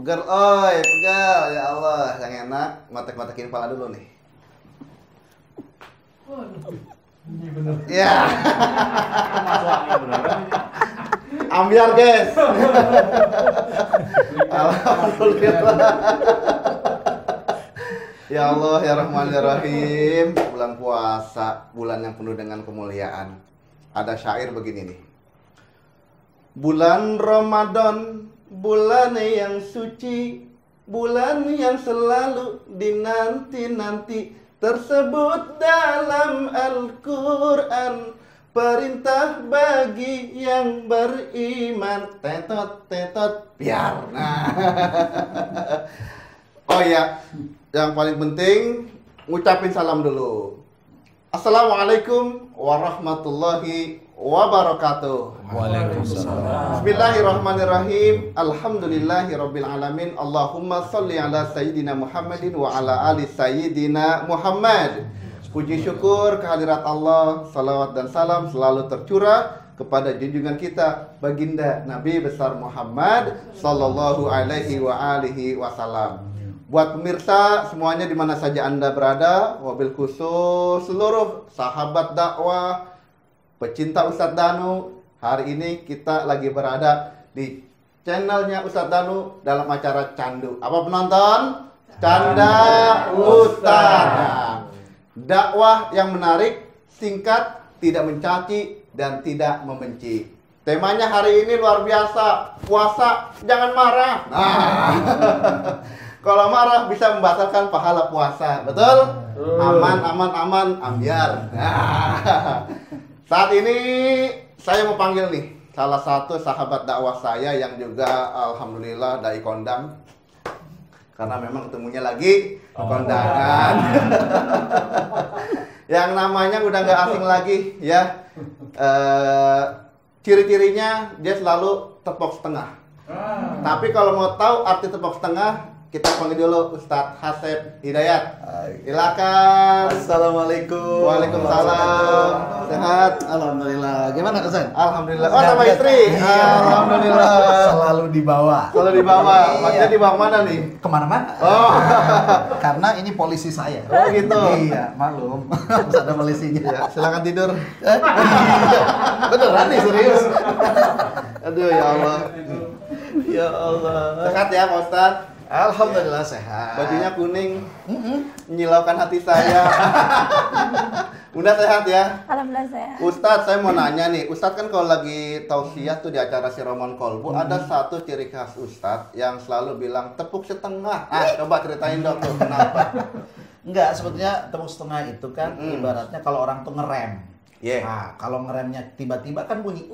Pegal, oi, pegal. Ya Allah, yang enak. Matek-matekin kepala dulu nih. Ini bener. Ya. Masuk beneran. Ambiar, guys. Alhamdulillah. Ya Allah, ya Rahman, ya Rahim. Bulan puasa, bulan yang penuh dengan kemuliaan. Ada syair begini nih. Bulan Ramadan, bulan yang suci, bulan yang selalu dinanti-nanti, tersebut dalam Al-Quran, perintah bagi yang beriman. Tetot, biar. Nah. Oh ya, yang paling penting ngucapin salam dulu. Assalamualaikum warahmatullahi wabarakatuh. Waalaikumsalam. Bismillahirrahmanirrahim. Alhamdulillahirabbil alamin. Allahumma shalli ala sayyidina Muhammadin wa ala ali sayyidina Muhammad. Puji syukur kehadirat Allah, salawat dan salam selalu tercurah kepada junjungan kita baginda Nabi besar Muhammad sallallahu alaihi wa alihi wasallam. Buat pemirsa semuanya di mana saja Anda berada, wabil khusus seluruh sahabat dakwah, pecinta Ustadz Danu, hari ini kita lagi berada di channelnya Ustadz Danu dalam acara Candu. Apa penonton? Canda Ustadz. Dakwah yang menarik, singkat, tidak mencaci, dan tidak membenci. Temanya hari ini luar biasa, puasa jangan marah. Nah, kalau marah bisa membatalkan pahala puasa, betul? Aman, ambiar. Nah, saat ini saya mau panggil nih salah satu sahabat dakwah saya yang juga alhamdulillah dai kondang. Karena memang ketemunya lagi kondangan. Yang namanya udah nggak asing lagi ya. Ciri-cirinya dia selalu tepok setengah. Tapi kalau mau tahu arti tepok setengah, kita panggil dulu Ustadz Hasep Hidayat. Silakan. Assalamualaikum. Waalaikumsalam. Sehat? Alhamdulillah. Gimana Hasan? Alhamdulillah. Oh, sama istri. Alhamdulillah. Selalu dibawa. Kalau dibawa, maksudnya dibawa mana nih? Kemana-mana. Oh. Karena ini polisi saya. Oh gitu. Iya, maklum. Harus ada polisinya. Ya, silakan tidur. Beneran nih serius. Aduh ya Allah. Ya Allah. Sehat ya Pak Ustadz? Alhamdulillah sehat. Bajunya kuning, menyilaukan hati saya. Bunda sehat ya? Alhamdulillah sehat. Ustadz, saya mau nanya nih. Ustadz kan kalau lagi tausiah tuh di acara Siraman Kolbu, ada satu ciri khas Ustadz yang selalu bilang tepuk setengah. Coba ceritain dong tuh kenapa? Enggak, sebetulnya tepuk setengah itu kan ibaratnya kalau orang tuh ngerem. Yeah. Nah, kalau ngeremnya tiba-tiba kan bunyi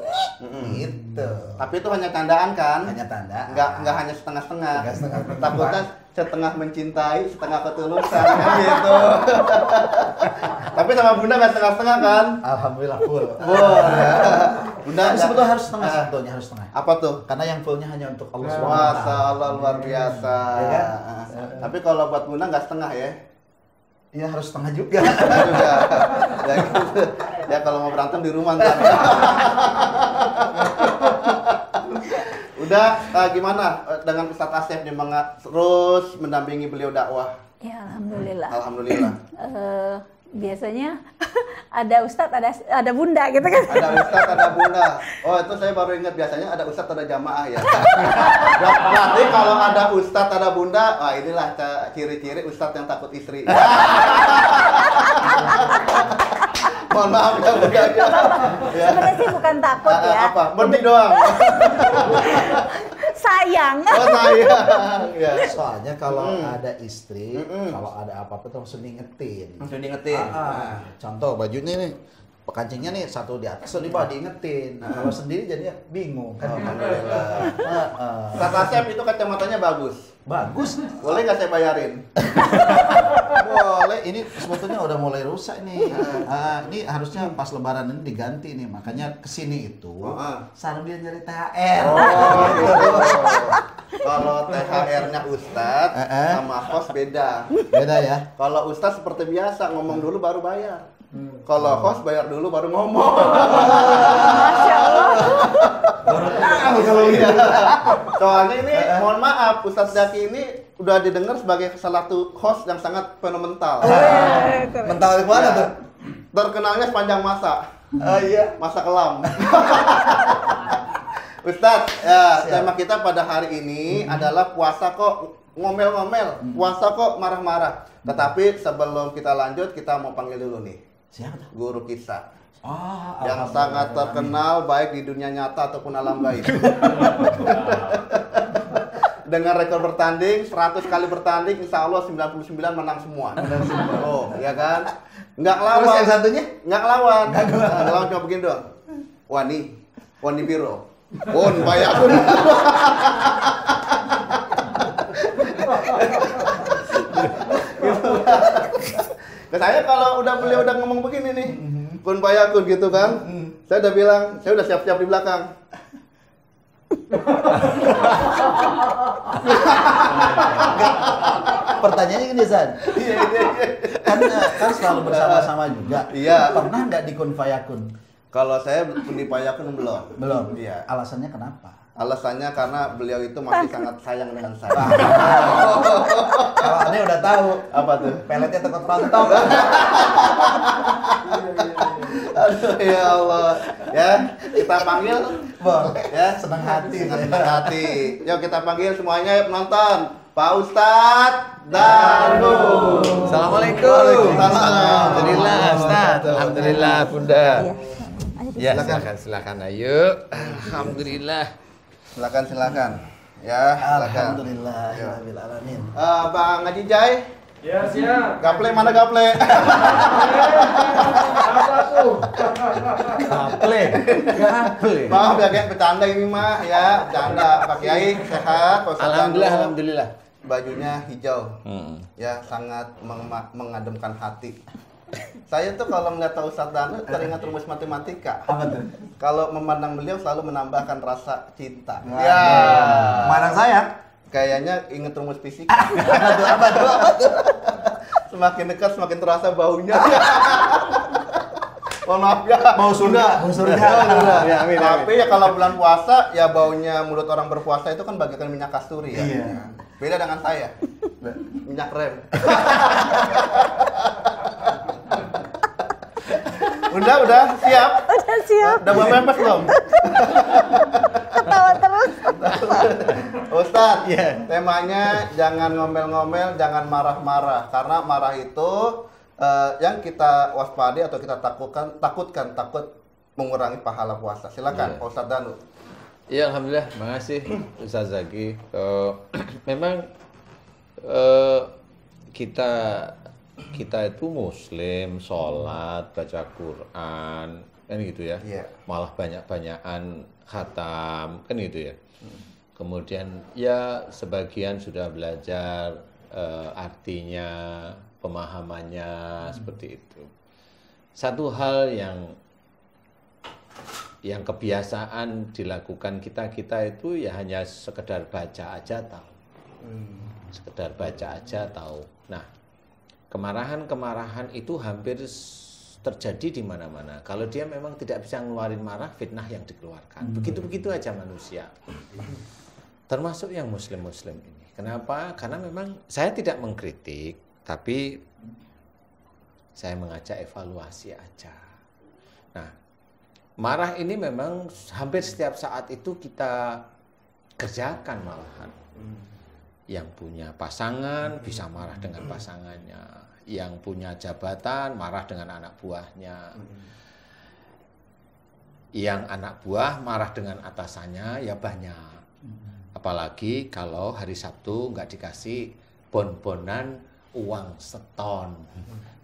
gitu. Tapi itu hanya tandaan kan? Hanya tanda. Enggak hanya setengah-setengah. Enggak setengah. Takutnya setengah mencintai, setengah ketulusan kan gitu. Tapi sama Bunda nggak setengah-setengah kan? Alhamdulillah full. Full ya. Bunda Tapi sebetulnya harus setengah, sebetulnya harus setengah. apa tuh? Karena yang fullnya hanya untuk Allah SWT. Masya Allah luar biasa. Ya Tapi kalau buat Bunda nggak setengah ya? Iya harus setengah juga. Juga. Ya, gitu. Ya kalau mau berantem di rumah ntar. Udah gimana dengan Ustadz Asep nih terus mendampingi beliau dakwah? Ya alhamdulillah. Alhamdulillah. Biasanya ada Ustadz, ada Bunda gitu kan. Ada Ustadz, ada Bunda. Oh itu saya baru ingat biasanya ada Ustadz, ada jamaah ya. Berarti kalau ada Ustadz, ada Bunda, wah inilah ciri-ciri Ustadz yang takut istri. Mohon maaf ya Bunda. Ya. Sebenarnya sih bukan takut ya. Apa? Mandi doang. Sayang. Oh sayang. Ya. Soalnya kalau ada istri, kalau ada apa-apa tuh langsung diingetin. Langsung diingetin. Contoh bajunya nih, kancingnya nih satu di atas, satu di bawah diingetin. Nah, kalau sendiri jadi bingung kan. Alhamdulillah. Ustadz Asep itu kacamatanya bagus. Bagus. Boleh nggak saya bayarin? Boleh, ini sebetulnya udah mulai rusak nih. Ini harusnya pas lebaran ini diganti nih. Makanya kesini itu sambil nyari THR. Oh, gitu. Kalau THR-nya Ustadz sama host beda. Beda ya? Kalau Ustadz seperti biasa ngomong dulu baru bayar. Kalau host bayar dulu baru ngomong. Masya Allah. Kalau iya. Soalnya ini mohon maaf, Ustadz Zaki ini udah didengar sebagai salah satu host yang sangat fenomenal. Mental dari mana tuh? Terkenalnya sepanjang masa. Iya. Masa kelam. Ustadz, ya, tema kita pada hari ini adalah puasa kok ngomel-ngomel, puasa kok marah-marah. Tetapi sebelum kita lanjut, kita mau panggil dulu nih. Siapa tuh? Guru kita. Yang alhamdulillah. sangat terkenal baik di dunia nyata ataupun alam gaib. Dengan rekor bertanding, 100 kali bertanding, insya Allah 99 menang semua. Oh, ya kan? Nggak lawan. Terus yang satunya? Nggak lawan. Nggak lawan cuma begini doang. Wani Biro. Pun bayakun. Saya kalau beliau udah ngomong begini nih, kun bayakun gitu kan, saya udah bilang, saya udah siap-siap di belakang. Pertanyaannya gini, San. Kan selalu bersama-sama juga. Iya. Pernah nggak di kun fayakun? Kalau saya kun dipayakun belum. Belum. Iya. Alasannya kenapa? Alasannya karena beliau itu masih sangat sayang dengan saya. Kalau Anda udah tahu Apa tuh? peletnya tekot rontok. Aduh ya Allah. Ya, kita panggil Bang, ya, senang hati. dengan senang hati. Yuk kita panggil semuanya ya penonton. Pak Ustadz Danu. Assalamualaikum. Waalaikumsalam. Alhamdulillah, Ustaz. Alhamdulillah, Bunda. Iya. Ya, silakan. Ayo. Alhamdulillah. Silakan. Ya, silakan. Alhamdulillah, ya rabbil alamin. Bang Haji Jai, Ya, siap. gaple mana gaple? Apa tuh? Gaple. Maaf ya kayak bercanda ini mah ya, bercanda. Pak Kiai sehat, Pak Ustadz Alhamdulillah, Danu. alhamdulillah. Bajunya hijau. Ya, sangat mengademkan hati. Saya tuh kalau melihat Pak Ustadz Danu teringat rumus matematika. Apa tuh? Kalau memandang beliau selalu menambahkan rasa cinta. Waduh. Ya. Mana sayang? Kayaknya inget rumus fisika. Apa tuh? Semakin dekat semakin terasa baunya. Mohon maaf ya. Bau surga. Bau surga. Ya, amin. Tapi ya kalau bulan puasa ya baunya mulut orang berpuasa itu kan bagaikan minyak kasturi ya. Iya. Beda dengan saya. Minyak rem. Udah siap? Udah siap. Udah bawa pempes belum? Ketawa terus. Ustadz, Iya. temanya jangan ngomel-ngomel, jangan marah-marah. Karena marah itu yang kita waspadi atau kita takut mengurangi pahala puasa. Silakan, Iya. Pak Ustadz Danu. Ya, alhamdulillah. Makasih Ustaz Zaki. Memang kita itu muslim, sholat, baca Quran, kan gitu ya. Iya. Malah banyak-banyakan khatam, kan gitu ya. Kemudian ya sebagian sudah belajar artinya, pemahamannya seperti itu. Satu hal yang kebiasaan dilakukan kita itu ya hanya sekedar baca aja tahu. Sekedar baca aja tahu. Nah, kemarahan itu hampir terjadi di mana-mana. Kalau dia memang tidak bisa ngeluarin marah, fitnah yang dikeluarkan. Begitu-begitu aja manusia. Termasuk yang muslim-muslim ini. Kenapa? Karena memang saya tidak mengkritik, tapi saya mengajak evaluasi aja. Nah, marah ini memang hampir setiap saat itu kita kerjakan malahan. Yang punya pasangan bisa marah dengan pasangannya, yang punya jabatan marah dengan anak buahnya, yang anak buah marah dengan atasannya ya banyak. Apalagi kalau hari Sabtu nggak dikasih bon-bonan uang seton.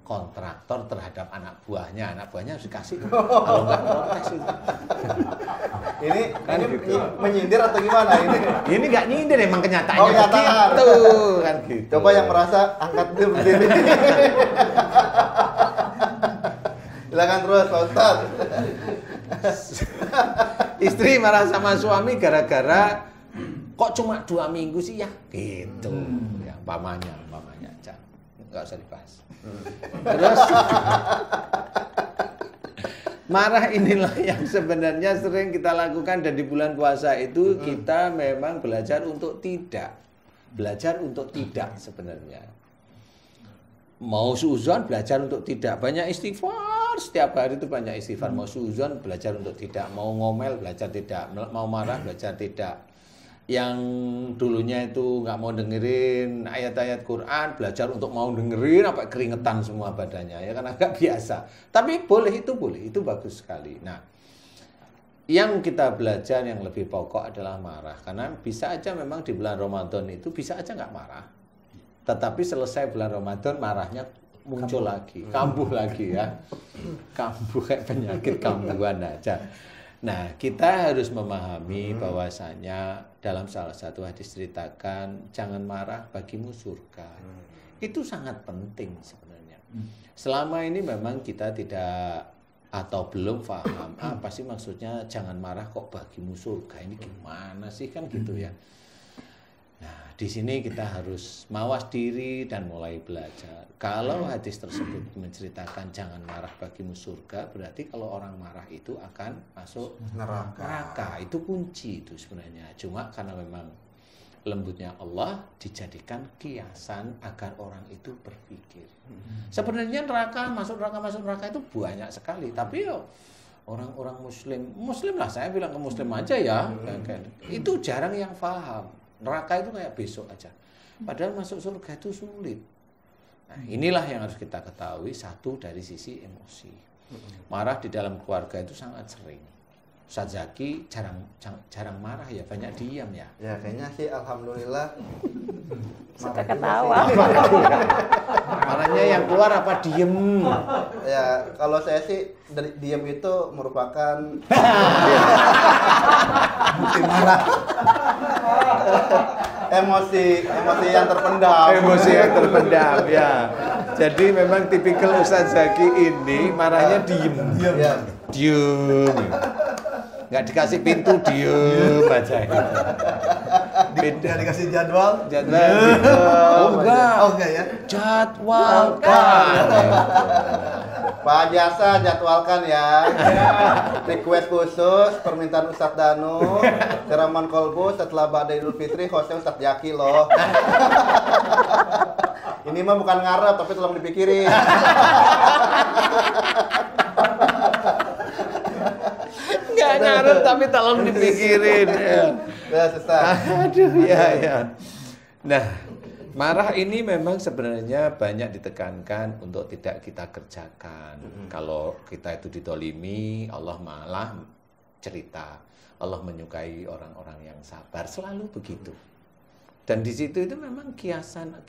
Kontraktor terhadap anak buahnya harus dikasih. Kalau nggak protes itu. Ini menyindir atau gimana ini? Ini nggak nyindir, emang kenyataannya Oh, kenyataan. begitu kan gitu. Coba yang merasa angkat dia berdiri. Silakan terus, Pak Ustadz. Istri marah sama suami gara-gara kok cuma 2 minggu sih ya gitu. Ya, umpamanya aja nggak usah dibahas. Terus Marah inilah yang sebenarnya sering kita lakukan, dan di bulan puasa itu kita memang belajar untuk tidak. Belajar untuk tidak sebenarnya. Mau suudzon belajar untuk tidak. Banyak istighfar, setiap hari itu banyak istighfar. Mau suudzon belajar untuk tidak. Mau ngomel belajar tidak. Mau marah belajar tidak. Yang dulunya itu nggak mau dengerin ayat-ayat Quran, belajar untuk mau dengerin, apa keringetan semua badannya, ya kan agak biasa. Tapi boleh, itu bagus sekali. Nah, yang kita belajar yang lebih pokok adalah marah, karena bisa aja memang di bulan Ramadan itu bisa aja nggak marah, tetapi selesai bulan Ramadan marahnya muncul lagi, kambuh lagi ya, kambuh kayak penyakit kambuhan aja. Nah, kita harus memahami bahwasanya dalam salah satu hadis ceritakan jangan marah bagimu surga. Itu sangat penting sebenarnya. Selama ini memang kita tidak atau belum paham apa sih maksudnya jangan marah kok bagimu surga. Ini gimana sih, kan gitu ya. Nah, di sini kita harus mawas diri dan mulai belajar. Kalau hadis tersebut menceritakan jangan marah bagimu surga, berarti kalau orang marah itu akan masuk neraka. Itu kunci itu sebenarnya. Cuma karena memang lembutnya Allah dijadikan kiasan agar orang itu berpikir. Sebenarnya masuk neraka itu banyak sekali. Tapi orang-orang muslim lah, saya bilang ke muslim aja ya. Itu jarang yang paham. Neraka itu kayak besok aja. Padahal masuk surga itu sulit. Nah, inilah yang harus kita ketahui, satu dari sisi emosi. Marah di dalam keluarga itu sangat sering. Ustaz Zaki jarang marah ya, banyak diam ya. Ya kayaknya sih alhamdulillah. Suka ketawa. Marahnya yang keluar apa diem? Ya kalau saya sih dari diam itu merupakan bukti marah. Emosi yang terpendam. Emosi yang terpendam ya. Jadi memang tipikal Ustaz Zaki ini marahnya diem. Diem. Nggak dikasih pintu, diem aja. Beda dikasih jadwal. Oh enggak ya. Jadwalkan. Pak Jasa jadwalkan ya. Request khusus permintaan Ustadz Danu, Keraman Kolbu setelah Ba'da Idul Fitri hostnya Ustadz Zaki loh. Ini mah bukan ngarep tapi tolong dipikirin. Nggak ngarep tapi tolong dipikirin. Ya, Ustaz. Aduh ya. Nah, marah ini memang sebenarnya banyak ditekankan untuk tidak kita kerjakan. Kalau kita itu ditolimi, Allah malah cerita. Allah menyukai orang-orang yang sabar. Selalu begitu. Dan di situ itu memang kiasan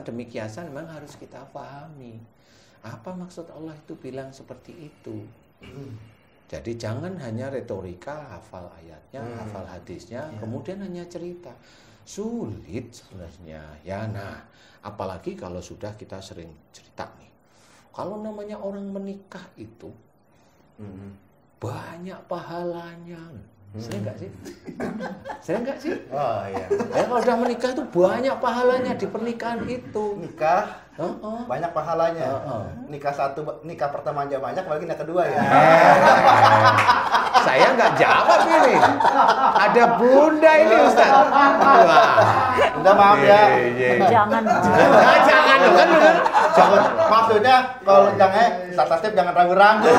demi kiasan memang harus kita pahami. Apa maksud Allah itu bilang seperti itu? Jadi jangan hanya retorika, hafal ayatnya, hafal hadisnya, kemudian hanya cerita. Sulit sebenarnya. Ya, nah, apalagi kalau sudah kita sering cerita nih. Kalau namanya orang menikah itu banyak pahalanya. Sering nggak sih? Sering nggak sih? Oh iya. Kalau udah menikah itu banyak pahalanya di pernikahan itu. Nikah banyak pahalanya. Nikah pertama aja banyak, apalagi nikah kedua ya. Saya nggak jawab ini. Ada bunda ini Ustaz. Wah. Bunda maaf ya. Jangan. Jangan kan bener. Jangan. Maksudnya kalau jangan jangan ragu-ragu.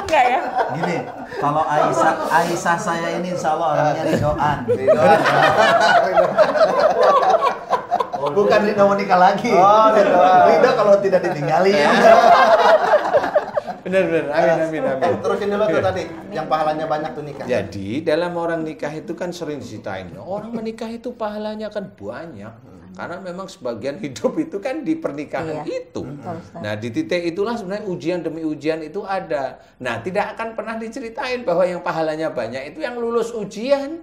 Enggak ya? Gini, kalau Aisyah saya ini insya Allah orangnya ridoan. Bukan Ridho mau nikah lagi. Oh, Ridho kalau tidak ditinggali. Benar. Amin. Terusin dulu tuh tadi, yang pahalanya banyak tuh nikah. Jadi dalam orang nikah itu kan sering diceritain. Orang menikah itu pahalanya kan banyak. Karena memang sebagian hidup itu kan di pernikahan itu. Nah, di titik itulah sebenarnya ujian demi ujian itu ada. Nah, tidak akan pernah diceritain bahwa yang pahalanya banyak itu yang lulus ujian.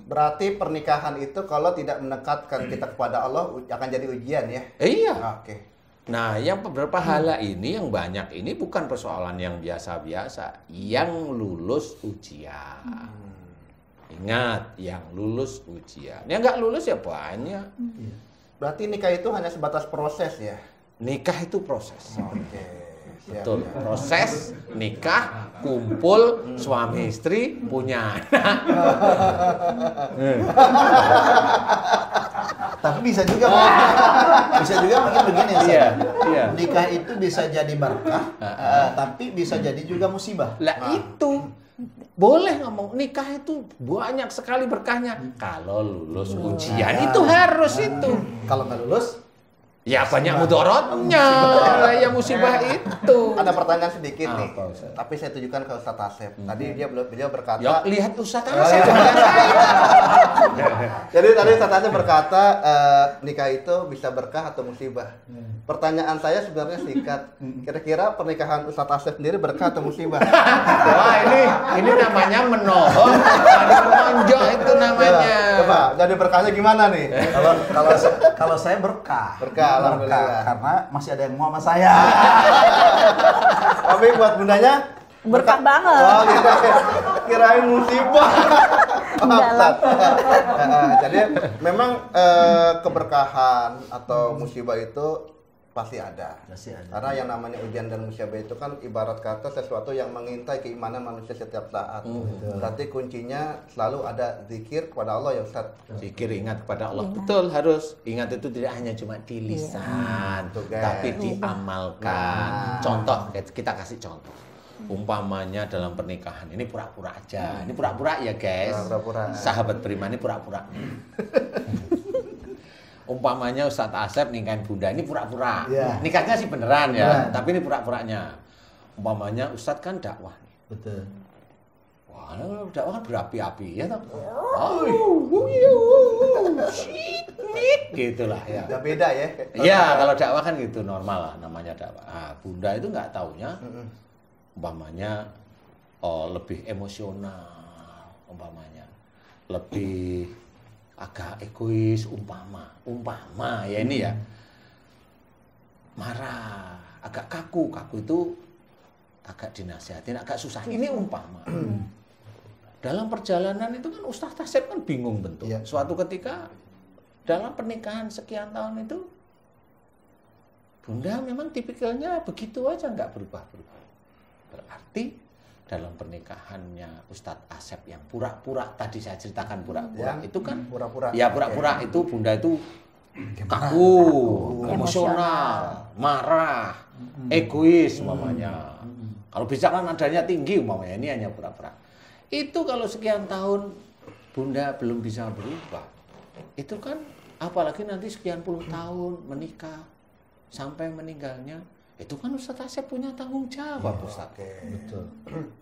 Berarti pernikahan itu kalau tidak mendekatkan kita kepada Allah akan jadi ujian ya? Iya. Oke. Nah, yang berpahala ini, yang banyak ini bukan persoalan yang biasa-biasa. Yang lulus ujian. Ingat, yang lulus ujian. Yang nggak lulus ya banyak. Berarti nikah itu hanya sebatas proses ya? Nikah itu proses. Oke. Betul. Proses nikah, kumpul, suami istri, punya anak. Tapi bisa juga mungkin begini Ustaz. Iya. Nikah itu bisa jadi berkah, tapi bisa jadi juga musibah. Lah itu boleh ngomong nikah itu banyak sekali berkahnya. Kalau lulus ujian itu harus itu. Kalau nggak lulus, Ya banyak mudorotnya, ya musibah itu. Ada pertanyaan sedikit nih, Apa, Ustaz? tapi saya tujukan ke Ustaz Asep. Tadi beliau berkata, Ya lihat Ustaz Oh, Asep. jadi tadi Ustaz Asep berkata nikah itu bisa berkah atau musibah. Pertanyaan saya sebenarnya singkat. Kira-kira pernikahan Ustaz Asep sendiri berkah atau musibah? Wah ini namanya menohong, menonjol itu namanya. Coba, jadi berkahnya gimana nih? kalau saya berkah. Berkah, alhamdulillah. Karena masih ada yang mau sama saya. Tapi buat bundanya Berkah banget. Oh, kirain musibah. Enggak lah. Jadi memang keberkahan atau musibah itu pasti ada. Pasti ada. Karena yang namanya ujian dan musibah itu kan ibarat kata sesuatu yang mengintai keimanan manusia setiap saat. Berarti kuncinya selalu ada zikir kepada Allah ya Ustaz. Zikir ingat kepada Allah. Betul, harus ingat itu tidak hanya cuma di lisan, Tuh, guys. tapi diamalkan. Contoh, kita kasih contoh. Umpamanya dalam pernikahan, ini pura-pura aja. Ini pura-pura ya guys. Pura-pura. Sahabat beriman ini pura-pura. Umpamanya Ustadz Asep nikahin Bunda, ini pura-pura. Iya. Nikahnya sih beneran ya, Beneran. tapi ini pura-puranya. Umpamanya Ustadz kan dakwah nih. Betul. Wah, dakwah kan berapi-api ya toh. Gitulah ya. Udah beda ya. Iya, kalau dakwah kan gitu normal lah namanya dakwah. Ah, Bunda itu nggak taunya, umpamanya lebih emosional, umpamanya lebih agak egois, umpama ya ini ya, marah, agak kaku itu agak dinasihatin, agak susah. Ini umpama. Dalam perjalanan itu kan Ustadz Asep kan bingung bentuk. Iya. Suatu ketika dalam pernikahan sekian tahun itu Bunda memang tipikalnya begitu aja, nggak berubah-berubah. Berarti dalam pernikahannya Ustadz Asep yang pura-pura, tadi saya ceritakan pura-pura, Ya, itu kan pura-pura. ya pura-pura itu Bunda itu kaku, emosional, marah, egois umpamanya. Kalau bicara nadanya tinggi umpamanya, ini hanya pura-pura. Itu kalau sekian tahun Bunda belum bisa berubah, itu kan apalagi nanti sekian puluh tahun menikah sampai meninggalnya, itu kan Ustadz Asep punya tanggung jawab, Ustadz. Betul.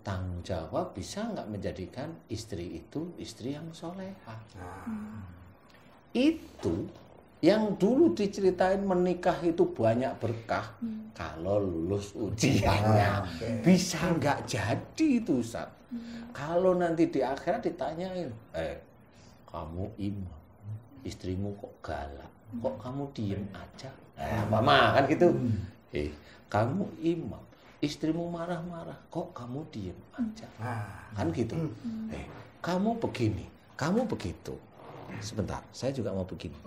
Tanggung jawab bisa nggak menjadikan istri itu istri yang solehah. Itu yang dulu diceritain menikah itu banyak berkah, kalau lulus ujiannya bisa nggak jadi itu Ustadz. Kalau nanti di akhirat ditanyain, kamu imam, istrimu kok galak, kok kamu diem aja, mama kan gitu. Kamu imam, istrimu marah-marah, kok kamu diem aja, kan gitu. Kamu begini, kamu begitu. Sebentar, saya juga mau begini.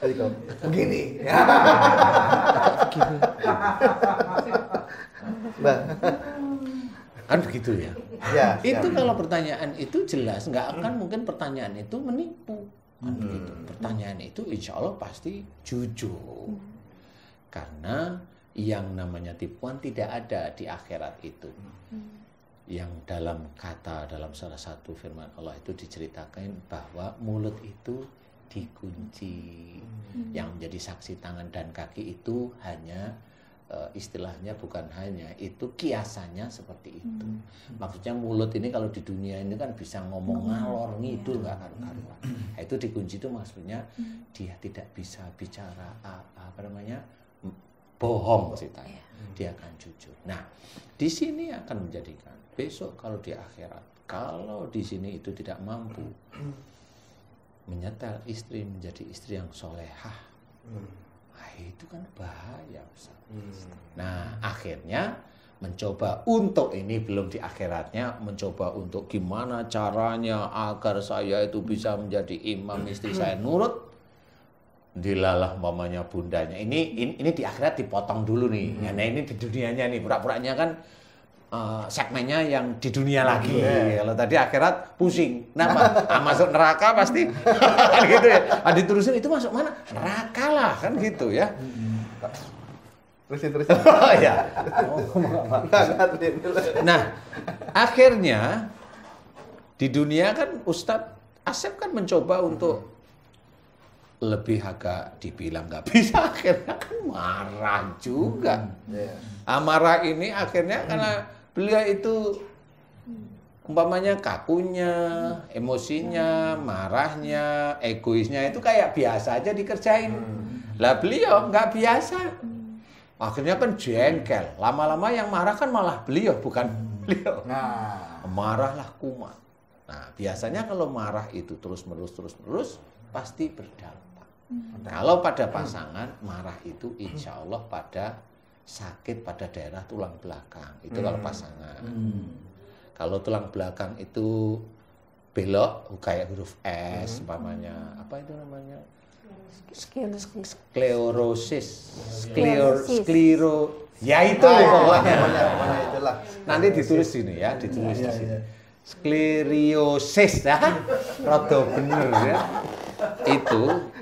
Jadi kalau begini. Nah, Kan begitu ya. ya, Itu siap. kalau pertanyaan itu jelas, nggak akan mungkin pertanyaan itu menipu. Kan begitu. Pertanyaan itu insya Allah pasti jujur. Karena yang namanya tipuan tidak ada di akhirat itu. Yang dalam salah satu firman Allah itu diceritakan bahwa mulut itu dikunci. Yang menjadi saksi tangan dan kaki itu hanya istilahnya bukan hanya itu, kiasannya seperti itu. Maksudnya mulut ini kalau di dunia ini kan bisa ngomong ngalor ngidul nggak karuan. Nah, itu dikunci itu maksudnya dia tidak bisa bicara bohong ceritanya. Dia akan jujur. Nah, di sini akan menjadikan besok kalau di akhirat, kalau di sini itu tidak mampu menyetel istri menjadi istri yang solehah, itu kan bahaya Ustaz. Nah, akhirnya mencoba untuk ini belum di akhiratnya, mencoba untuk gimana caranya agar saya itu bisa menjadi imam, istri saya nurut. dilalah mamanya bundanya. Ini di akhirat dipotong dulu nih. Ya, nah ini di dunianya nih, pura-puranya kan segmennya yang di dunia lagi. Kalau tadi akhirat pusing. Kenapa? Masuk neraka pasti. Gitu ya. Diterusin itu masuk mana? Neraka lah kan gitu ya. Terusin. Oh ya. Nah, akhirnya di dunia kan Ustadz Asep kan mencoba untuk lebih agak dibilang nggak bisa, akhirnya kan marah juga. Marah ini akhirnya karena beliau itu umpamanya kakunya, emosinya, marahnya, egoisnya itu kayak biasa aja dikerjain. Lah beliau nggak biasa. Akhirnya kan jengkel. Lama-lama yang marah kan malah beliau, bukan beliau. Marahlah kumat. Nah, biasanya kalau marah itu terus-menerus pasti berdampak. Kalau pada pasangan, marah itu insya Allah pada sakit pada daerah tulang belakang. Itu kalau pasangan. Kalau tulang belakang itu belok, kayak huruf S, umpamanya. Apa itu namanya? Sklerosis. Ya itu pokoknya. Itulah. Nanti ditulis sini ya, ditulis di sini. Skleriosis ya, rada bener ya.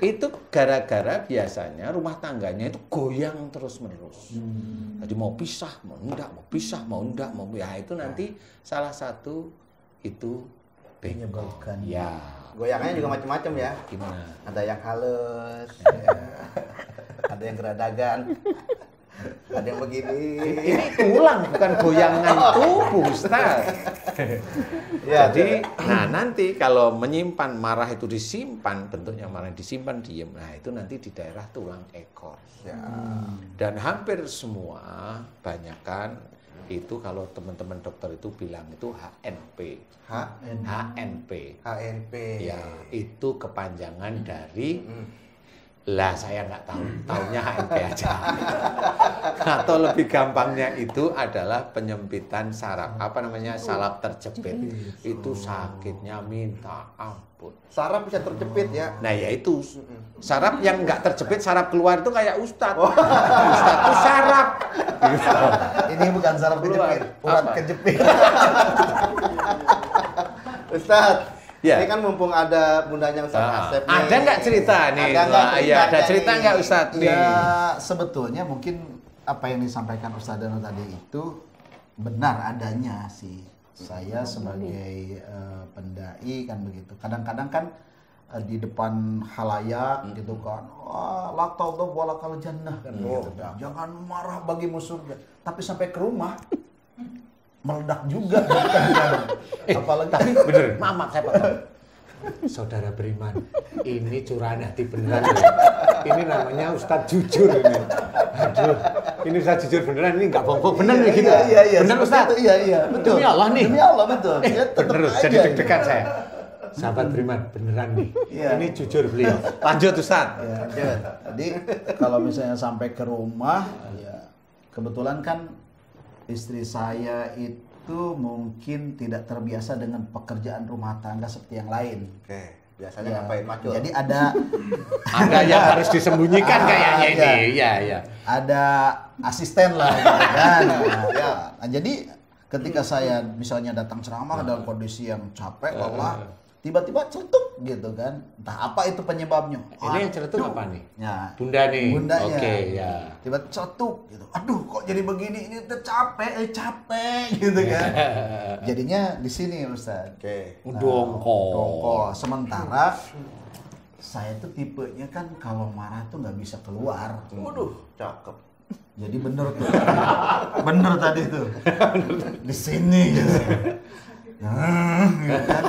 Itu gara-gara biasanya rumah tangganya itu goyang terus-menerus. Jadi mau pisah, mau enggak, ya itu nanti salah satu itu bengkok. Ya. Goyangannya juga macam-macam ya. Gimana? Ada yang halus, ada yang geradagan, ada yang begini. Ini tulang bukan goyangan tubuh, Ustaz. Jadi, nah nanti kalau menyimpan marah itu disimpan, bentuknya marah disimpan diem. Nah itu nanti di daerah tulang ekor. Dan hampir semua, banyakan itu kalau teman-teman dokter itu bilang itu HNP. HNP. Ya, itu kepanjangan dari lah saya nggak tahu, taunya HNP aja. Atau lebih gampangnya itu adalah penyempitan saraf. Apa namanya? Saraf terjepit. Itu sakitnya minta ampun. Saraf bisa terjepit ya. Nah ya itu saraf yang nggak terjepit, saraf keluar itu kayak Ustadz. Ustadz itu saraf. Ini bukan saraf kejepit, urat kejepit. Ustadz, ya. ini kan mumpung ada bundanya Ustadz Asep nih. Ada nggak cerita nih? Ada cerita nggak Ustadz nih? Ya sebetulnya mungkin apa yang disampaikan Ustadz Dano tadi itu benar adanya sih. Saya sebagai pendai kan begitu. Kadang-kadang kan di depan halayak gitu kan, la taghdab wa lakal jannah kan gitu. Jangan marah bagimu surga. Tapi sampai ke rumah meledak juga kan. Apalagi tapi bener, maaf saya potong. Saudara beriman, ini curahan hati beneran ya. Ini namanya Ustadz jujur ini. Aduh, ini Ustadz jujur beneran, ini nggak bohong bener nih gitu. Iya, bener Ustadz? Iya, betul. Demi Allah nih. Demi Allah betul. Ya, bener, jadi deg-degan saya. Sahabat beriman, beneran nih. Ini jujur beliau. Lanjut Ustadz. Ya, lanjut. Jadi kalau misalnya sampai ke rumah, ya kebetulan kan istri saya itu mungkin tidak terbiasa dengan pekerjaan rumah tangga seperti yang lain. Oke, biasanya ngapain macul? Jadi ada yang harus disembunyikan kayaknya ini. Iya. Ada asisten lah gitu kan. Nah, jadi ketika saya misalnya datang ceramah dalam kondisi yang capek, lelah, tiba-tiba celetuk gitu kan. Entah apa itu penyebabnya. Ini yang celetuk apa nih? Ya, Bunda nih. Bundanya. Oke, ya. Tiba celetuk gitu. Aduh, kok jadi begini? Ini tuh capek gitu kan. Jadinya di sini Ustaz. Oke. Dongkol. Sementara saya tuh tipenya kan kalau marah tuh nggak bisa keluar. Waduh, cakep. Jadi bener tuh. Bener tadi tuh. Di sini gitu. Gitu kan.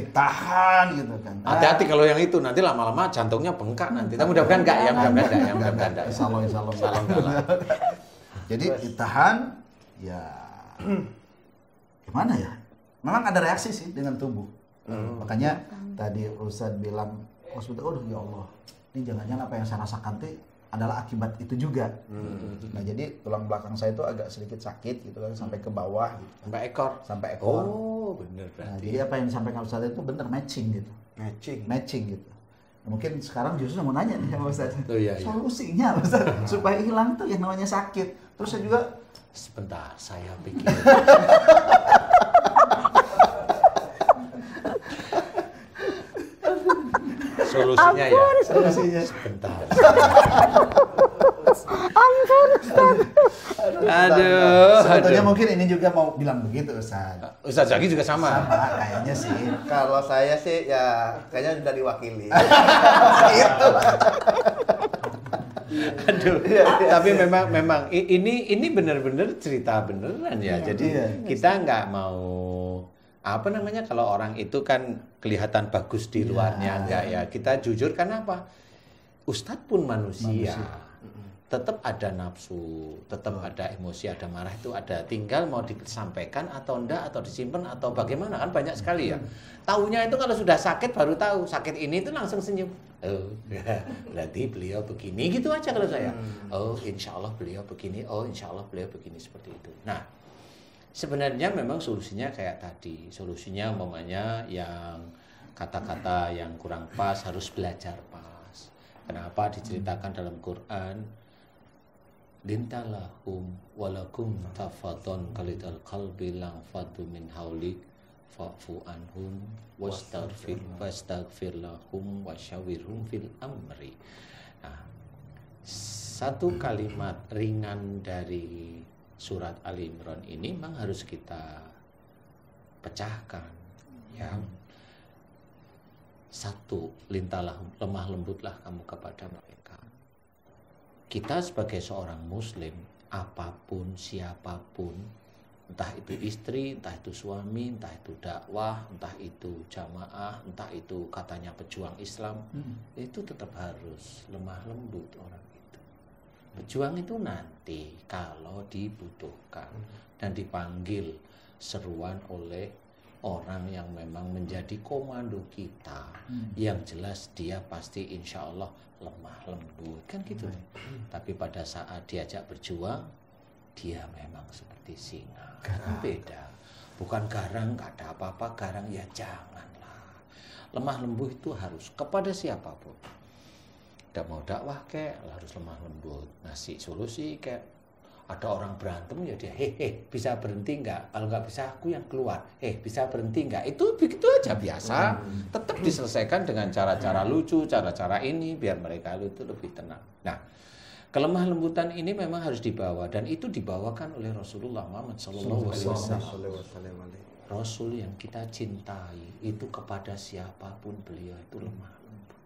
Tahan gitu kan. Hati-hati kalau yang itu nanti lama-lama jantungnya bengkak nanti. Tapi mudah-mudahan enggak ya, mudah-mudahan enggak. Insya Allah. Salam. Jadi ditahan, ya gimana ya? Memang ada reaksi sih dengan tubuh. Makanya tadi Ustadz bilang, aduh ya Allah, ini jangan-jangan apa yang saya rasakan tuh adalah akibat itu juga. Nah jadi tulang belakang saya itu agak sedikit sakit gitu kan, sampai ke bawah gitu. Sampai ekor. Oh bener berarti. Nah, jadi apa yang disampaikan Ustadz itu bener matching gitu. Matching gitu. Mungkin sekarang justru mau nanya nih sama Ustaz. Oh, iya. Solusinya Ustaz supaya hilang tuh yang namanya sakit. Terus saya juga Sebentar, saya pikir. Solusinya ya. solusinya. Sebentar. Sebetulnya Aduh. mungkin ini juga mau bilang begitu Ustaz. Ustaz Zaki juga sama. Sama kayaknya sih. Kalau saya sih ya kayaknya sudah diwakili. Aduh. Tapi memang ini benar-benar cerita beneran ya. Jadi kita nggak mau apa namanya kalau orang itu kan kelihatan bagus di luarnya enggak ya. Kita jujur karena apa? Ustadz pun manusia. Tetap ada nafsu, tetap ada emosi, ada marah itu ada. Tinggal mau disampaikan atau enggak atau disimpan atau bagaimana kan banyak sekali ya. Taunya itu kalau sudah sakit baru tahu. Sakit ini itu langsung senyum. Oh, berarti beliau begini gitu aja kalau saya. Oh, insya Allah beliau begini. Oh, insya Allah beliau begini seperti itu. Nah, sebenarnya memang solusinya kayak tadi. Solusinya umpamanya yang kata-kata yang kurang pas harus belajar pas. Kenapa diceritakan dalam Quran? Lintalahum walakum tafadon kalidal qalbi lang fadu min haulik fa'fu anhum wastaghfir lahum wasyawirhum fil amri. Nah, satu kalimat ringan dari surat Ali Imran ini memang harus kita pecahkan ya. Satu, lintalahum, lemah lembutlah kamu kepada mereka. Kita sebagai seorang muslim, apapun, siapapun, entah itu istri, entah itu suami, entah itu dakwah, entah itu jamaah, entah itu katanya pejuang Islam, itu tetap harus lemah lembut orang itu. Pejuang itu nanti kalau dibutuhkan dan dipanggil seruan oleh orang yang memang menjadi komando kita, yang jelas dia pasti insya Allah lemah lembut kan gitu. Tapi pada saat diajak berjuang, dia memang seperti singa. Kan beda. Bukan garang, nggak ada apa-apa, garang ya janganlah. Lemah lembut itu harus kepada siapapun. Udah mau dakwah kayak harus lemah lembut, ngasih solusi kayak ada orang berantem ya dia bisa berhenti nggak, kalau nggak bisa aku yang keluar, bisa berhenti nggak, itu begitu aja biasa, tetap diselesaikan dengan cara-cara lucu, cara-cara ini biar mereka itu lebih tenang. Nah, kelemah lembutan ini memang harus dibawa dan itu dibawakan oleh Rasulullah Muhammad SAW. Rasul yang kita cintai itu kepada siapapun beliau itu lemah lembut.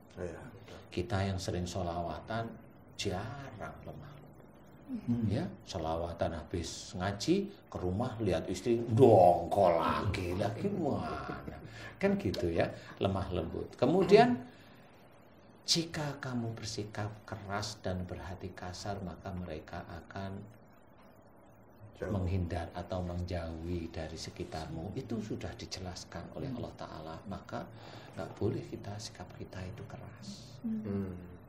Kita yang sering sholawatan jarang lemah. Ya, selawatan habis ngaji ke rumah lihat istri dongkol lagi mana kan gitu ya, lemah lembut. Kemudian jika kamu bersikap keras dan berhati kasar maka mereka akan menghindar atau menjauhi dari sekitarmu. Itu sudah dijelaskan oleh Allah Ta'ala. Maka nggak boleh sikap kita itu keras.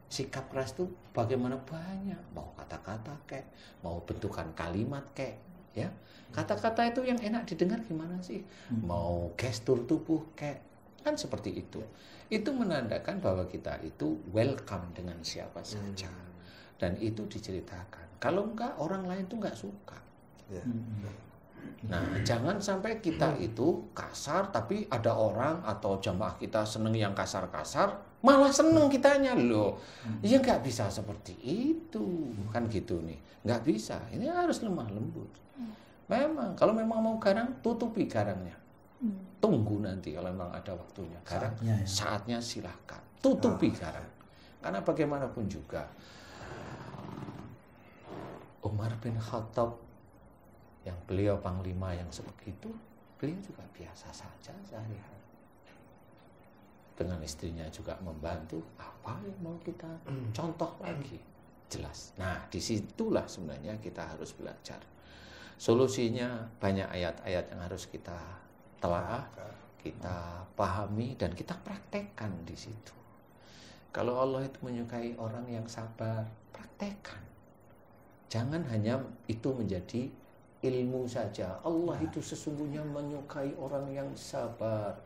Sikap keras itu bagaimana banyak, mau kata-kata kek, mau bentukan kalimat kek, ya. Kata-kata itu yang enak didengar gimana sih? Mau gestur tubuh kek, kan seperti itu. Itu menandakan bahwa kita itu welcome dengan siapa saja. Dan itu diceritakan. Kalau enggak, orang lain tuh enggak suka. Nah, jangan sampai kita itu kasar, tapi ada orang atau jamaah kita seneng yang kasar-kasar, malah seneng kitanya loh. Ya nggak bisa seperti itu, kan gitu nih. Nggak bisa, ini harus lemah lembut. Memang, kalau memang mau garang, tutupi garangnya. Tunggu nanti kalau memang ada waktunya. Garang, saatnya silahkan. Tutupi garang. Karena bagaimanapun juga, Umar bin Khattab, yang beliau panglima yang sebegitu, beliau juga biasa saja sehari-hari. Dengan istrinya juga membantu, apa yang mau kita contoh lagi? Jelas. Nah, disitulah sebenarnya kita harus belajar. Solusinya banyak ayat-ayat yang harus kita telaah, kita pahami, dan kita praktekkan di situ. Kalau Allah itu menyukai orang yang sabar, praktekkan. Jangan hanya itu menjadi ilmu saja. Allah itu sesungguhnya menyukai orang yang sabar.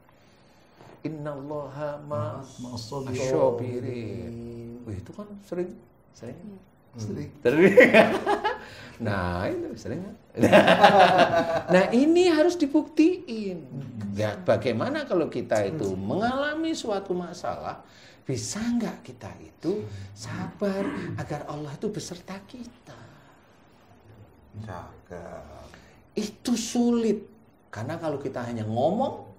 Innallaha Ma'as-sabirin. ma'asyabirin. Itu kan sering. Sering. Nah, itu sering. Nah, ini harus dibuktiin. Ya, bagaimana kalau kita itu mengalami suatu masalah, bisa nggak kita itu sabar agar Allah itu beserta kita? Cakep. Itu sulit. Karena kalau kita hanya ngomong,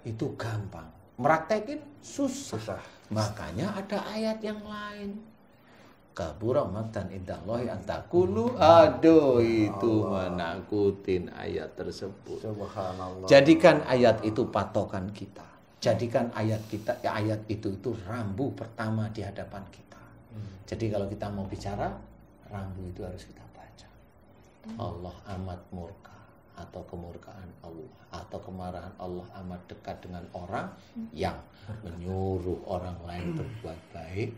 itu gampang. Meraktekin susah. Makanya ada ayat yang lain. Kabura maqtan indallahi an taqulu, aduh itu menakutin ayat tersebut. Subhanallah. Jadikan ayat itu patokan kita. Jadikan ayat itu rambu pertama di hadapan kita. Jadi kalau kita mau bicara, rambu itu harus kita baca. Allah amat murka, atau kemurkaan Allah, atau kemarahan Allah amat dekat dengan orang yang menyuruh orang lain berbuat baik,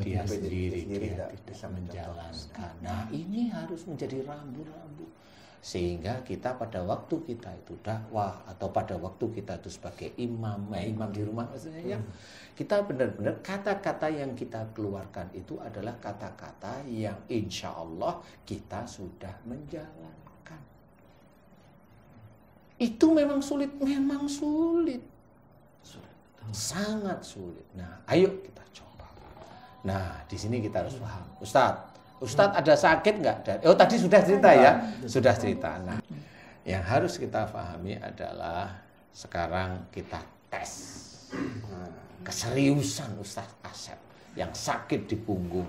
dia sendiri tidak bisa menjalankan. Nah, ini harus menjadi rambu-rambu sehingga kita pada waktu kita itu dakwah atau pada waktu kita itu sebagai imam di rumah maksudnya ya, kita benar-benar kata-kata yang kita keluarkan itu adalah kata-kata yang insya Allah kita sudah menjalankan. Itu memang sulit, sangat sulit. Nah, ayo kita coba. Nah, di sini kita harus paham. Ustadz ada sakit nggak? Oh, tadi sudah cerita ya? Sudah cerita. Nah, yang harus kita pahami adalah sekarang kita tes keseriusan Ustadz Asep yang sakit di punggung.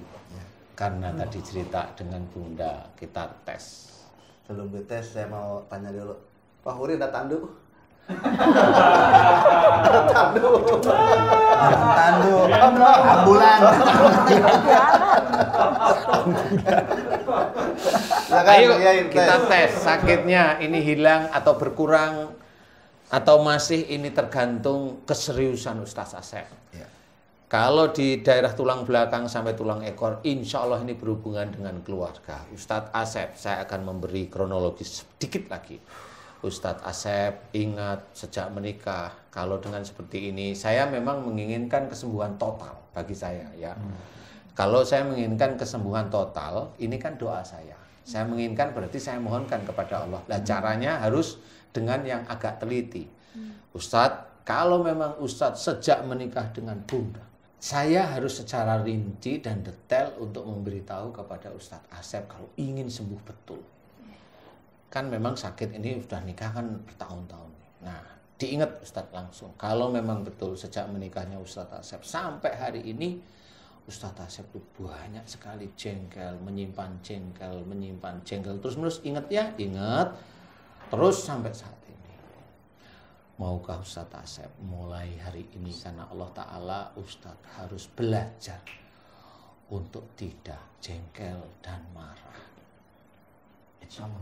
Karena tadi cerita dengan Bunda, kita tes. Sebelum dites saya mau tanya dulu. Pak Huri ada tandu? Tandu ambulan. Ayo kita tes sakitnya ini hilang atau berkurang atau masih, ini tergantung keseriusan Ustadz Asep. Ya. Kalau di daerah tulang belakang sampai tulang ekor, insya Allah ini berhubungan dengan keluarga. Ustadz Asep, saya akan memberi kronologis sedikit lagi. Ustadz Asep ingat sejak menikah, kalau dengan seperti ini, saya memang menginginkan kesembuhan total bagi saya ya. Kalau saya menginginkan kesembuhan total, ini kan doa saya. Saya menginginkan berarti saya mohonkan kepada Allah. Nah, caranya harus dengan yang agak teliti. Ustadz, kalau memang Ustadz sejak menikah dengan Bunda, saya harus secara rinci dan detail untuk memberitahu kepada Ustadz Asep kalau ingin sembuh betul. Kan memang sakit ini sudah nikah kan bertahun-tahun. Nah, diingat Ustadz langsung. Kalau memang betul sejak menikahnya Ustadz Asep sampai hari ini, Ustadz Asep itu banyak sekali jengkel, menyimpan jengkel. Terus ingat ya, ingat. Terus sampai saat ini. Maukah Ustadz Asep mulai hari ini karena Allah Ta'ala Ustadz harus belajar untuk tidak jengkel dan marah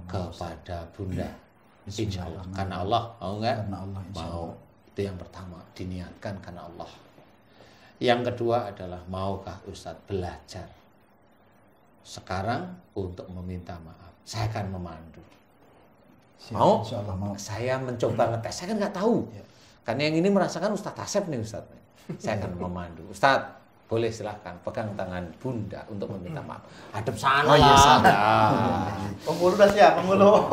kepada Bunda. Insya Allah. Karena Allah, mau nggak? Mau. Itu yang pertama, diniatkan karena Allah. Yang kedua adalah maukah Ustadz belajar sekarang untuk meminta maaf. Saya akan memandu. Mau? Mau. Saya mencoba ngetes. Saya kan nggak tahu. Karena yang ini merasakan Ustadz Asep nih Ustadz. Saya akan memandu. Ustadz, boleh silahkan pegang tangan Bunda untuk meminta maaf. Hadap sana. Oh iya, sana. Penghulu udah siap, penghulu.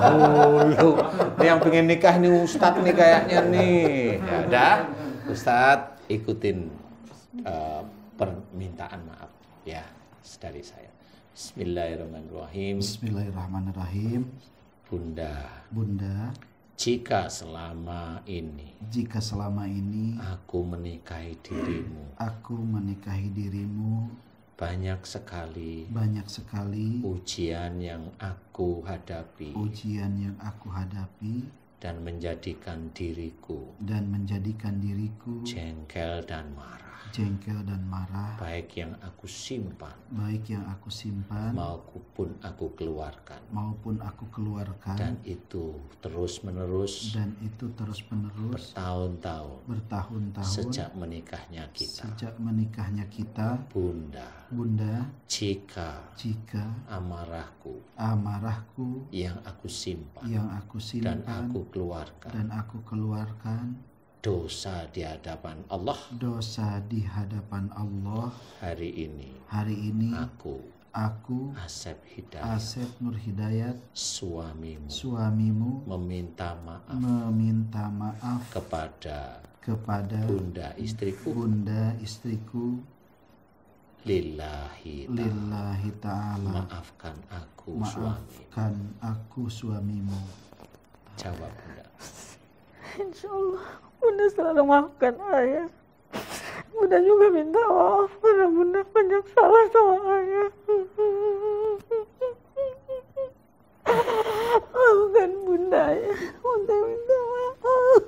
Penghulu. Ini yang pengen nikah nih Ustadz nih kayaknya nih. Ya udah, Ustadz ikutin permintaan maaf ya dari saya. Bismillahirrahmanirrahim. Bismillahirrahmanirrahim. Bunda, jika selama ini aku menikahi dirimu, banyak sekali ujian yang aku hadapi dan menjadikan diriku jengkel dan marah, baik yang aku simpan maupun aku keluarkan, dan itu terus menerus bertahun-tahun sejak menikahnya kita. Bunda, jika amarahku yang aku simpan dan aku keluarkan dosa di hadapan Allah dosa di hadapan Allah hari ini. Aku Asep Hidayat, Asep Nur Hidayat, suamimu meminta maaf kepada bunda istriku lillahi ta'ala. Maafkan aku suamimu. Jawab bunda. Insya Allah Bunda selalu maafkan ayah. Bunda juga minta maaf karena Bunda banyak salah sama ayah. Maafkan Bunda ya. Bunda minta maaf.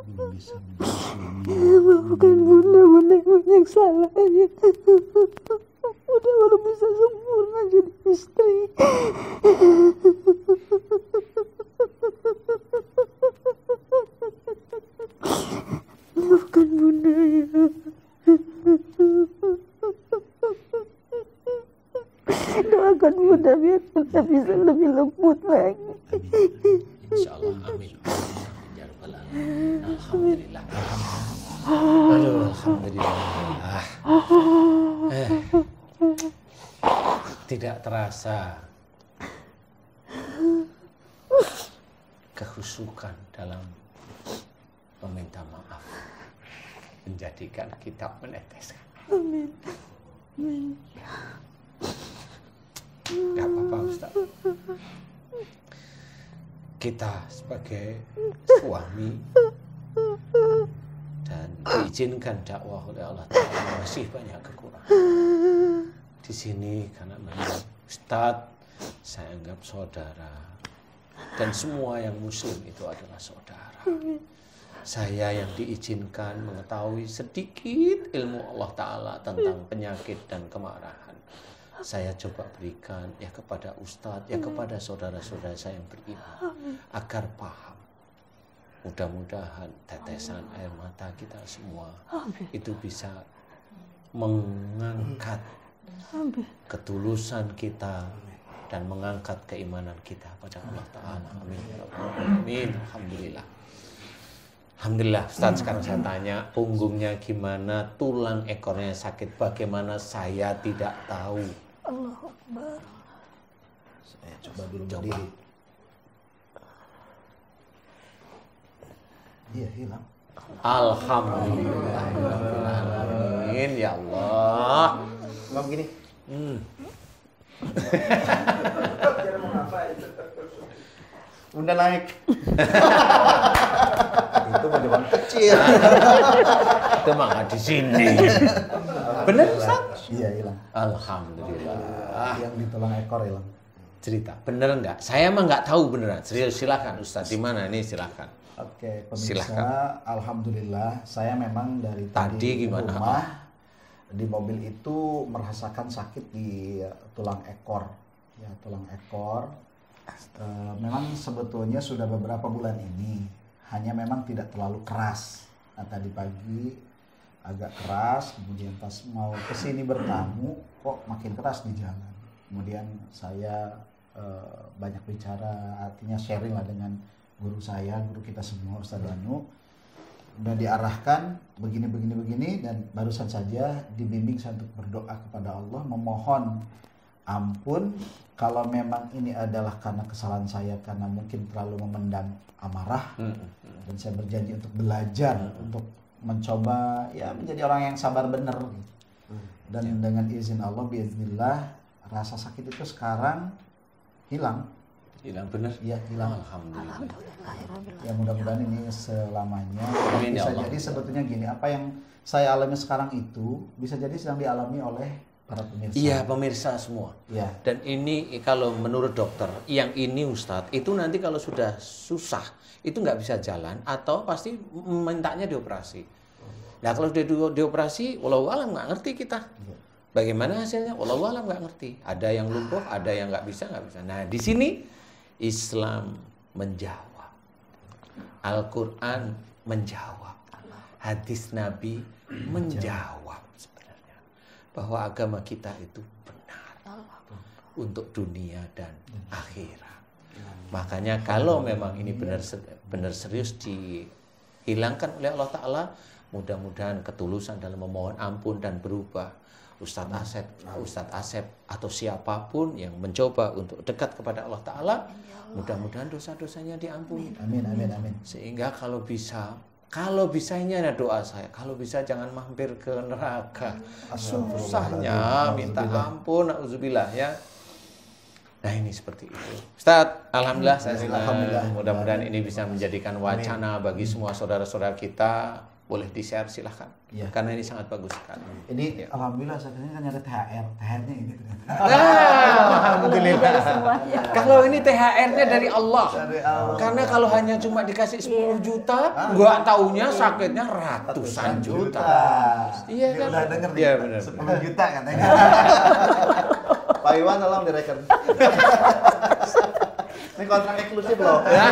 Belum bisa menjadi suami. Maafkan Bunda banyak salah ya. Bunda belum bisa sempurna jadi istri. Maafkan Bunda ya. Doakan Bunda biar Bunda bisa lebih lembut lagi. Insya Allah, amin. Ya Rabbal Alamin. Alhamdulillah. Aduh, alhamdulillah. Tidak terasa kehusukan dalam meminta maaf menjadikan kita meneteskan. Amin. Gak apa-apa Ustaz. Kita sebagai suami dan diizinkan dakwah oleh Allah Ta'ala masih banyak kekurangan. Di sini karena memang Ustadz saya anggap saudara dan semua yang muslim itu adalah saudara. Saya yang diizinkan mengetahui sedikit ilmu Allah Ta'ala tentang penyakit dan kemarahan, saya coba berikan ya kepada Ustadz, ya kepada saudara-saudara saya yang beriman agar paham. Mudah-mudahan tetesan air mata kita semua itu bisa mengangkat ketulusan kita dan mengangkat keimanan kita pada Allah Ta'ala. Amin. Amin. Alhamdulillah. Alhamdulillah. Ustaz, sekarang saya tanya, punggungnya gimana, tulang ekornya sakit bagaimana, saya tidak tahu. Allahu Akbar. Saya coba dulu berdiri. Iya, hilang. Alhamdulillah. Amin ya Allah. Mau begini. Bunda naik. Itu bagaimana kecil. Itu mah nggak di sini. Benar Ustaz? Iya, hilang. Alhamdulillah. Yang di tulang ekor hilang. Cerita, bener nggak? Saya mah nggak tahu beneran. Serius, silakan Ustaz. Di mana ini silakan. Oke, pemirsa, Silakan. Alhamdulillah saya memang dari Tadi gimana? rumah di mobil itu merasakan sakit di tulang ekor, ya tulang ekor. Memang sebetulnya sudah beberapa bulan ini, hanya memang tidak terlalu keras. Nah, tadi pagi agak keras, kemudian pas mau kesini bertamu kok makin keras di jalan. Kemudian saya banyak bicara, artinya sharing lah dengan guru saya, guru kita semua, Ustaz Danu. Udah diarahkan begini, dan barusan saja dibimbing saya untuk berdoa kepada Allah, memohon ampun kalau memang ini adalah karena kesalahan saya, karena mungkin terlalu memendam amarah. Dan saya berjanji untuk belajar, untuk mencoba ya menjadi orang yang sabar benar. Dan dengan izin Allah, biiznillah, rasa sakit itu sekarang hilang. Hilang bener? Iya, hilang. Alhamdulillah. Ya mudah-mudahan ini selamanya. Amin, ya Bisa Allah. jadi sebetulnya gini, apa yang saya alami sekarang itu bisa jadi sedang dialami oleh para pemirsa. Iya, pemirsa semua. Iya. Dan ini kalau menurut dokter, yang ini Ustadz, itu nanti kalau sudah susah, itu nggak bisa jalan atau pasti mintanya dioperasi. Nah kalau dia dioperasi, wallahu alam nggak ngerti kita. Bagaimana hasilnya? Wallahu alam nggak ngerti. Ada yang lumpuh, ada yang nggak bisa. Nah di sini Islam menjawab, Al-Quran menjawab, hadis Nabi menjawab sebenarnya bahwa agama kita itu benar. untuk dunia dan akhirat. Makanya kalau memang ini benar serius dihilangkan oleh Allah Ta'ala, mudah-mudahan ketulusan dalam memohon ampun dan berubah. Ustadz Asep atau siapapun yang mencoba untuk dekat kepada Allah Ta'ala, mudah-mudahan dosa-dosanya diampuni. Amin, amin, amin. Sehingga kalau bisa ini ada doa saya, kalau bisa jangan mampir ke neraka. Susahnya minta ampun, auzubillah ya. Nah ini seperti itu. Ustadz, alhamdulillah saya senang. Mudah-mudahan ini bisa menjadikan wacana bagi semua saudara-saudara kita. Boleh di-share silahkan. Iya. Karena ini sangat bagus sekali. Ini alhamdulillah saat ini kan ada THR-nya ini ternyata. Alhamdulillah. Kalau ini THR-nya dari Allah. Dari Allah. Karena kalau hanya cuma dikasih 10 juta, nggak taunya sakitnya ratusan juta. Iya Ini kan? udah denger nih, Iya benar. 10 juta katanya. Pak Iwan tolong direkam. Ini kontrak eksklusif loh. Ya.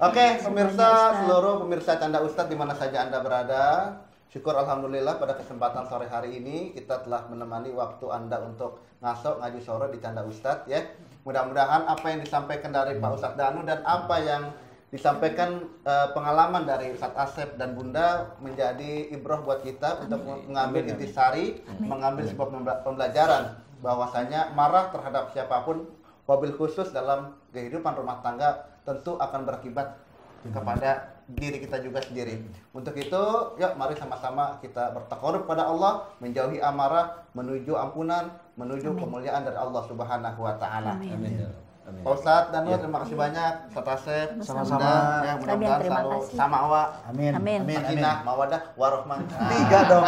Oke, pemirsa, seluruh pemirsa Canda Ustadz di mana saja Anda berada, syukur alhamdulillah pada kesempatan sore hari ini kita telah menemani waktu Anda untuk ngaji sore di Canda Ustadz ya. Mudah-mudahan apa yang disampaikan dari Pak Ustadz Danu dan apa yang disampaikan pengalaman dari Ustadz Asep dan Bunda menjadi ibrah buat kita untuk mengambil intisari, mengambil sebuah pembelajaran bahwasanya marah terhadap siapapun, wabil khusus dalam kehidupan rumah tangga tentu akan berakibat kepada diri kita juga sendiri. Untuk itu, yuk mari sama-sama kita bertakarub pada Allah, menjauhi amarah, menuju ampunan, menuju kemuliaan dari Allah Subhanahu wa taala. Amin. Pak Ustadz Danu, terima kasih banyak. Ustadz Asep, Sama-sama. ya, mudah-mudahan Terima selalu kasih. sama awak. Amin. Amin. Amin. Sakinah, mawadah, warohmah. 3 dong.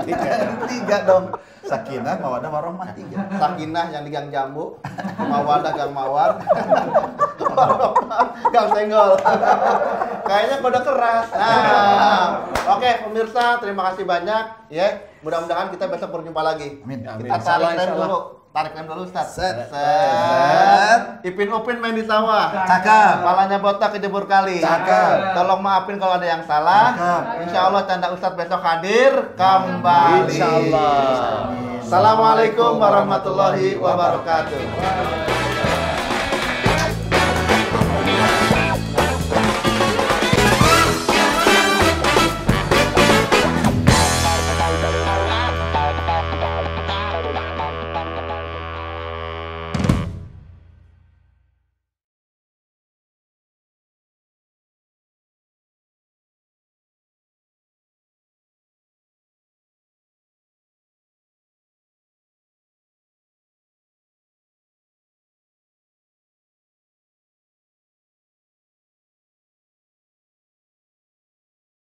3 dong. Sakinah, mawadah, warohmah 3. Sakinah yang di Gang Jambu, mawadah Gang Mawar, warohmah Gang Senggol. Kayaknya kode keras. Nah, oke pemirsa, terima kasih banyak. Ya, mudah-mudahan kita besok berjumpa lagi. Amin. Amin. Kita tarik rem dulu. Tarik rem dulu, Ustaz. Set. Ipin Upin main di sawah. Cakep. Palanya botak kejebur kali. Cakep. Tolong maafin kalau ada yang salah. Cakep. Insya Allah Canda Ustadz besok hadir kembali. Insya Allah. Assalamualaikum warahmatullahi wabarakatuh.